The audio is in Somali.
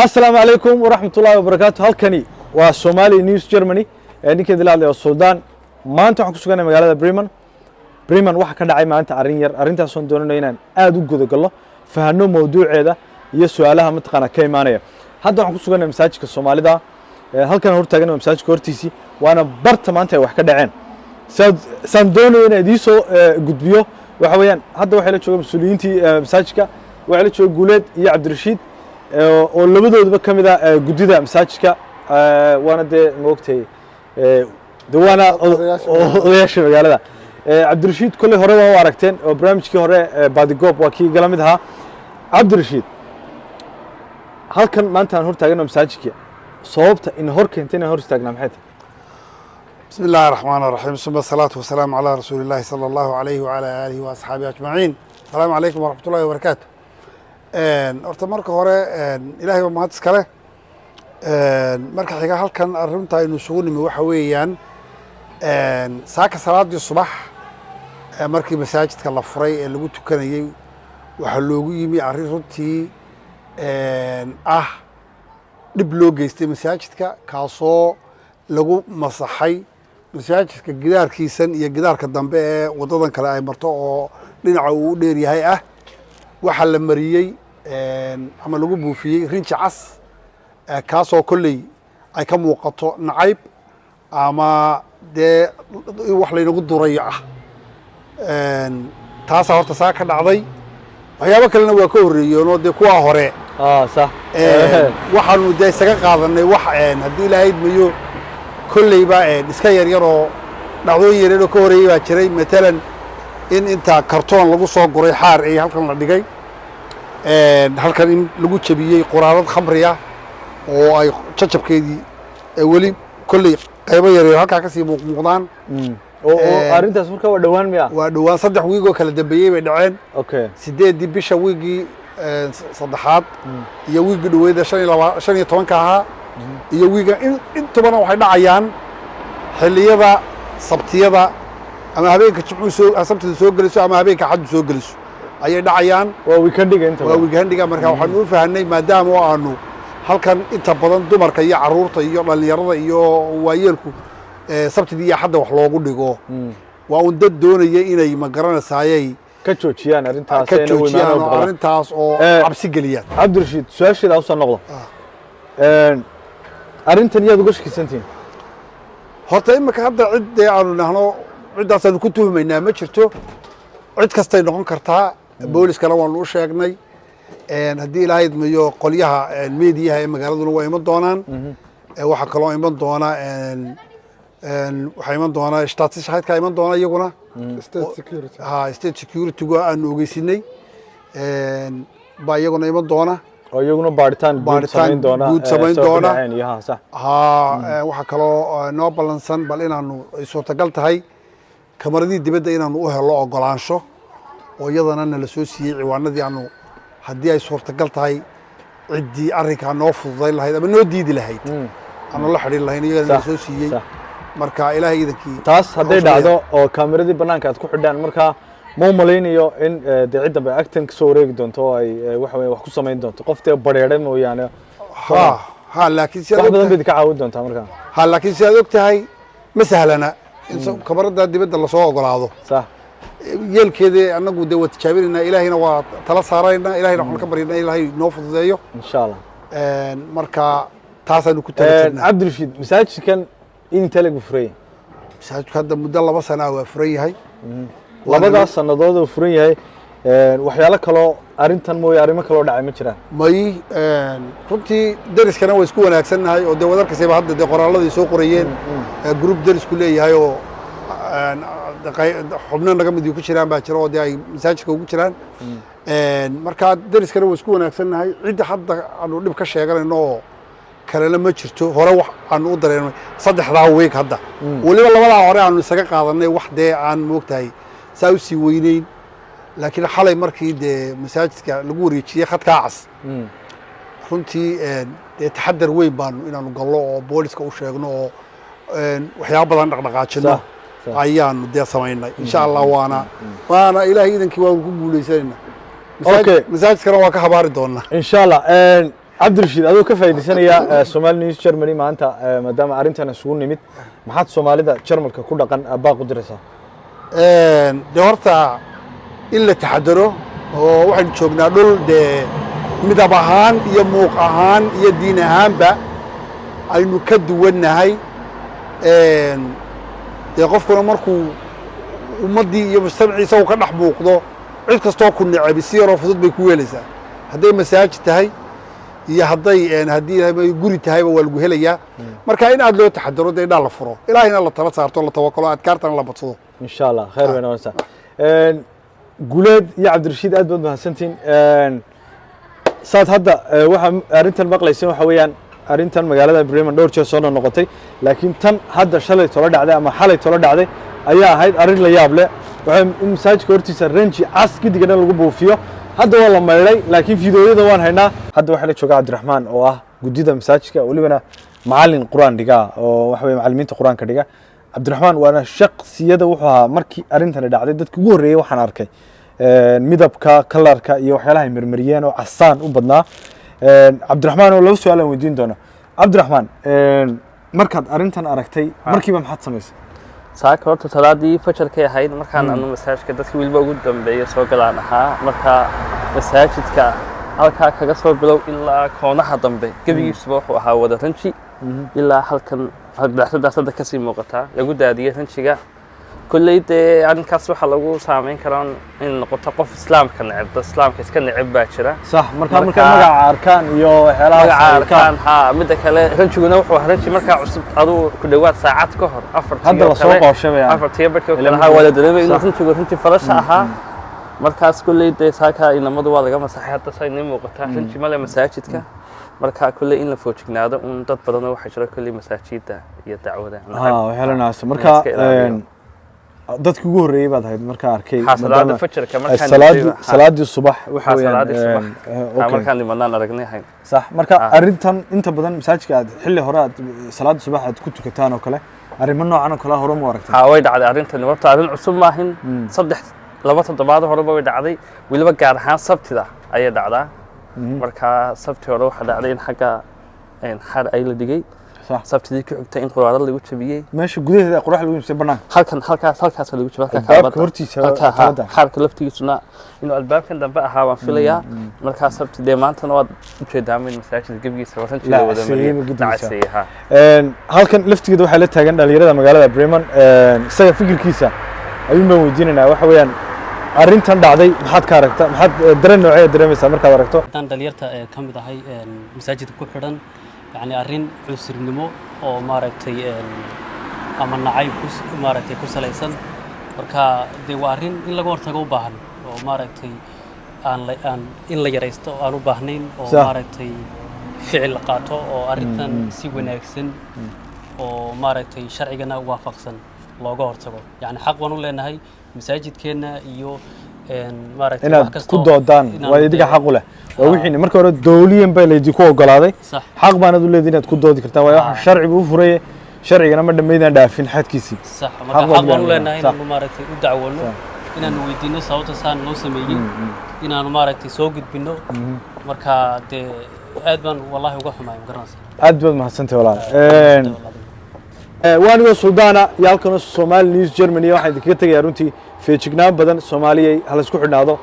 السلام عليكم ورحمة الله وبركاته. هالكني وسومالي نيوز جيرماني ninka dilaad ee Suudaan maanta waxaan ku suganay magaalada Bremen waxa ka dhacay maanta arrintaas oo doonayna inaan aad u gudo galo fahanno mawduuceeda iyo su'aalaha mataqaana ka imaanaya hadda waxaan ku suganay masaajidka Soomaalida halkan hor taagan masaajidka hortiisi waana barta maanta ay wax ka dhaceen san doonayna inaan idin soo gudbiyo waxa weeyaan hadda waxa la jooga mas'uuliyiintii masaajidka waxa la jooga Guuleed iyo Cabdirashiid oo labadooduba kamid ah gudida masaajidka waana de moogtay دوانا odayaasha magaalada Cabdirashiid kulli hore waa u aragteen oo barnaamijkii hore Badigoob waa kii galamidha Cabdirashiid halkan maanta aan hor taagno masaajidka sababta in hor keentay hor istaagna maxay tahay بسم الله الرحمن الرحيم ثم الصلاة والسلام على رسول الله صلى الله عليه وعلى آله وأصحابه أجمعين السلام عليكم ورحمة الله وبركاته horta marka hore ilaahay waa mahad iskale marka xiga halkan arrinta aynu isugu nimi waxa weeyaan saaka salaadii subax markii masaajidka la furay ee lagu tukanayay waxa loogu yimi arrin runtii dhib loo geystay masaajidka kaasoo lagu masaxay masaajidka gidaarkiisan iyo gidaarka dambe ee wadadan kale ay marto oo dhinaca uu dheer yahay waxa la mariyay ama lagu buufiyay rinji cas kaasoo kolley ay ka muuqato nacayb ama dee wax laynagu durayo taasaa horta saa ka dhacday waxyaabo kalena waa ka horreeyeen oo dee kuwaa hore صح waxaanu dee isaga qaadanay wax haddii ilaahay idmayo kolleyba iska yaryar oo dhacdooyin yaryar oo ka horreeyey baa jiray matalan in inta kartoon lagu soo guray xaar ee halkan la dhigay halkan in lagu jabiyey quraarad khamri oo ay jajabkeedii weli kolley qaybo yaryar halkaa kasii muuqdaan oo arrintaas marka waa dhawaan miya waa dhawaan 3 wiig oo kala dambeeyey bay dhaceen okay 8 bisha wiigii saddexaad iyo wiigii dhaweeyda 15 ahaa iyo wiiga intubana waxay dhacayaan xilliyada sabtiyada ama habeenka jimcuhu sabtida soo geliso ama habeenka xad soo geliso ayay dhacayaan waa weekendiga inta waa weekendiga marka waxaan u fahanay maadaama oo aanu halkan inta badan dumarka iyo caruurta iyo dhalinyarada iyo waayeelku sabtidii iyo xadda wax loogu dhigo waa un dad doonaya inay ma garanaysaayay ka joojiyaan arrintaas oo cabsi geliyaan Cabdirashiid su'aasheeda u soo noqdo arrintan yaad uga shakisantiin horta imika hadda cid aanu nahno ciddaasanu ku tuhmaynaa ma jirto cid kastay noqon kartaa booliskana waanu u sheegnay haddii ilaahay idmayo qolyaha meediyaha ee magaaladuna waa iman doonaan waxaa kaloo iman doona waxaa iman doona shtaatishahadka iman doona iyaguna state security-gu aanu ogeysinay baa iyaguna iman doona oo iyaguna baaritaan guud samayn doona waxaa kaloo noo ballansan bal inaanu ay suurtagal tahay kamaradii dibadda inaanu u helo ogolaansho oo iyadana nala soo siiyey ciwaanadii aanu haddii ay suurtagal tahay ciddii arrinkaa noo fududayn lahayd ama noo diidi lahayd aanu la xidhiir lahayn iyagana nala soo siiyey marka ilaahay idankii taas hadday dhacdo oo kaameradii bannaanka aad ku xidhaan markaa ma malaynayo in dee cidda bay agtan ka soo wareegi doonto oo ay waxa weeye wax ku samayn doonto qoftee badheedhay mooyaane laakiin si wax badan bayd ka caawin doontaa markaa laakiin si aad og tahay ma sahlana in kamarada dibadda lasoo ogolaado sax yeelkeeda annagu dee waa tijaabinaynaa ilaahayna waa tala saaraynaa ilaahayna waxaan ka baryaynaa ilaahay noo fududeeyo insha allah marka taasaanu ku talagalnaa Cabdirashiid masaajidkan inta lagu furay masaajidku hadda muddo 2 sano waa furan yahay labadaas sanadood oo furan yahay waxyaalo kale arrintan mooy arrimo kale oo dhacay ma jiraan may runtii dariskana waa isku wanaagsannahay oo dee wadarkasayba hadda dee qoraalladii soo qorayeen group darisku leeyahay oo xubno naga mid ku jiraan baa jira oo dee ay masaajidka ugu jiraan marka dariskana waa isku wanaagsannahay cidda hadda aanu dhib ka sheeganayno oo kalena ma jirto hore wax aanu u dareennay 3 week hadda waliba labadaa hore aanu isaga qaadanay wax dee aan moogtahay saa u sii weynayn laakiin xalay markii dee masaajidka lagu wareejiyey khadkaa cas runtii dee taxadar weyn baanu inaanu gallo oo booliska u sheegno oo waxyaabo badan dhaqdhaqaajino ayaanu dee samaynay insha allah waana ilaahay idankii waanu ku guulaysanayna masaajidkana waa ka habaari doonaa insha allah cabdirashiid adoo ka faa'iidaysanaya Somali News Germany maanta maadaama arrintan isugu nimid maxaad Soomaalida Jarmalka ku dhaqan baaq u diraysaa de horta in la taxadaro oo waxaan joognaa dhul de midab ahaan iyo muuq ahaan iyo diin ahaanba aynu ka duwannahay dee qofkuna markuu ummaddii iyo mujtamaciisa uu ka dhex muuqdo cid kastoo ku necbi si yaroo fudud bay ku weelaysaa hadday masaajid tahay iyo hadday haddii guri tahayba waa lagu helayaa marka in aad loo taxadaro dee indhaa la furo ilaahayna la tala saarto la tawakalo adkaartana la badsado insha allah khayr weyn wanaagsan guleed iyo cabdirashiid aad baad mahadsantiin saad hadda waxa arrintan maqlayseen waxa weeyaan arrintan magaalada Bremen dhowr jeer soo noqotay laakiin tan hadda shalay tolo dhacday ama xalay tolo dhacday ayaa ahayd arrin la yaab leh waxa in masaajidka hortiisa ranji cas gidigana lagu buufiyo hadda waa la maydhay laakiin fiidiyoyada waan haynaa hadda waxa la jooga Cabdiraxmaan oo ah gudida masaajidka walibana macallin quraan dhiga oo waxa weeye macallimiinta quraanka dhiga Cabdiraxmaan waana shaqsiyada wuxuu ahaa markii arrintan dhacday dadkii ugu horeeyay waxaan arkay midabka kalarka iyo waxyaalaha ay marmariyeen oo casaan u badnaa Cabdiraxmaan oo laba su'aal aan weydiin doono Cabdiraxmaan markaad arrintan aragtay markiiba maxaad samaysay saaka horta talaadii fajarkay ahayd markaan aanu masaajidka dadkii waliba ugu dambeeyay soo galaan ahaa marka masaajidka halkaa kaga soo bilow ilaa koonaha dambe gebigiisuba wuxuu ahaa wada ranji ilaa halkan hadda kasii muuqataa lagu daadiyay ranjiga kulley dee arrinkaas waxaa lagu saameyn karaa in noqoto qof islaamka neceb islaamka iska neceb baa jira صح marka magaca arkaan iyo waxyaalaha magaca arkaan ha midda kale ranjiguna wuxuu ahaa ranji markaa cusub aduu ku dhawaad saacad ka hor hadda la soo qorsheeyay afartii barkii kale ha wada dareemay in ranji farasha ahaa markaas kulley dee saaka inamadu waa laga masaxay hadda say nin muuqataa ranji male masaajidka marka kulley in la foojignaado un dad badan oo waxa jira kulley masaajidda iyo dacwada waxyaalahaas marka dadkii ugu horeeyay baad ahayd marka arkay salaada fajarka markaan salaadii subax waxa weeyaan markaan nimanaan aragnay hayn صح marka arrintan inta badan masaajidka aad xilli hore aad salaada subax aad ku tukataan oo kale arrimo noocan oo kale hore ma aragtay way dhacday arrintan horta arrin cusub ma ahin laba toddobaad hore way dhacday waliba gaar ahaan sabtida ayay dhacdaa marka sabti hore waxa dhacday in xagga xar ay la dhigay صح sabtidii ku xigtay in quraarada lagu jabiyay meesha gudaheeda qurax lagu jabiyay banaan halkaas lagu jabiyay albaabka hortiisa xarka laftigiisuna inuu albaabkan dambe ahaa waan filayaa markaas sabtidee maantana waad u jeedaa in masaajidka gebigiisa warantiisa wada mariyay halkan laftigeeda waxaa la taagan dhalinyarada magaalada Bremen isaga fikirkiisa ayuun baan weydiinaynaa waxa weeyaan arrintan dhacday maxaad ka aragtaa maxaad dareen noocee dareemaysaa markaad aragto tan dhalinyarta ka mid ahay masaajidka ku xidhan يعني أرين عسرنمو أو ماركتي أما نعيب ماركتي كسليسن بركا دي وارين إن لقور تجو باهن أو ماركتي أن إن ليريستو أنو باهنين أو ماركتي فعل قاطو أو أريتن سيوين أكسن أو ماركتي شرعنا وافقسن لقور تجو يعني حق ونقول لأن هاي مساجد كنا يو inaad ku doodaan waa idiga xaq u leh waa wixii marka hore dawliyan bay leedii ku ogolaaday xaq baanad u leedin inaad ku doodi kartaa waa wax sharciga u furay sharcigana ma dhameeyaan dhaafin xadkiisii sax marka xaq baan u leenahay inaan maaragtay u dacwano inaan weydiino sababta saan loo sameeyay inaan maaragtay soo gudbino marka de aad baan wallahi uga xumaay garanaysaa aad baad mahadsantahay walaal waaniga Suudaana yaalkana Somali News Germany waxaan idinkaga tagay runtii feejignaan badan Soomaaliyeey hal isku xidhnaado